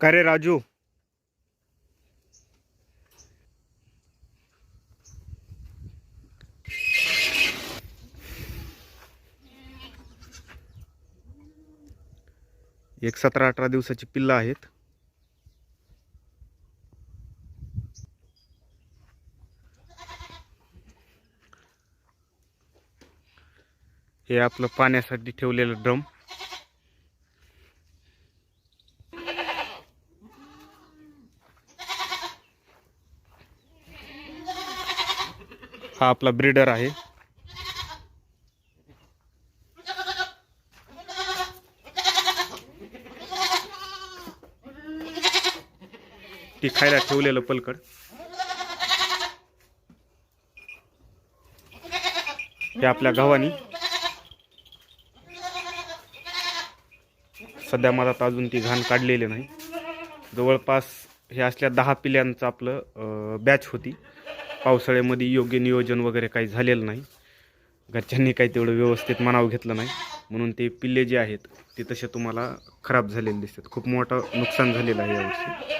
का रे राजू? एक 17-18 दिवसाची पिल्लं आहेत. हे आपलं पाण्यासाठी ठेवलेलं ड्रम. हा आपला ब्रीडर आहे. ती खायला ठेवलेलं पलकड. हे आपल्या गव्हाणी. सध्या मधात अजून ती घाण काढलेली नाही. जवळपास हे असल्या 10 पिल्ल्यांचं आपलं बॅच होती. पावसाळ्यामध्ये योग्य नियोजन वगैरे काही झालेलं नाही. घरच्यांनी काही तेवढं व्यवस्थित मनाव घेतलं नाही, म्हणून ते पिल्ले जे आहेत ते तसे तुम्हाला खराब झालेले दिसतात. खूप मोठं नुकसान झालेलं आहे यावर्षी.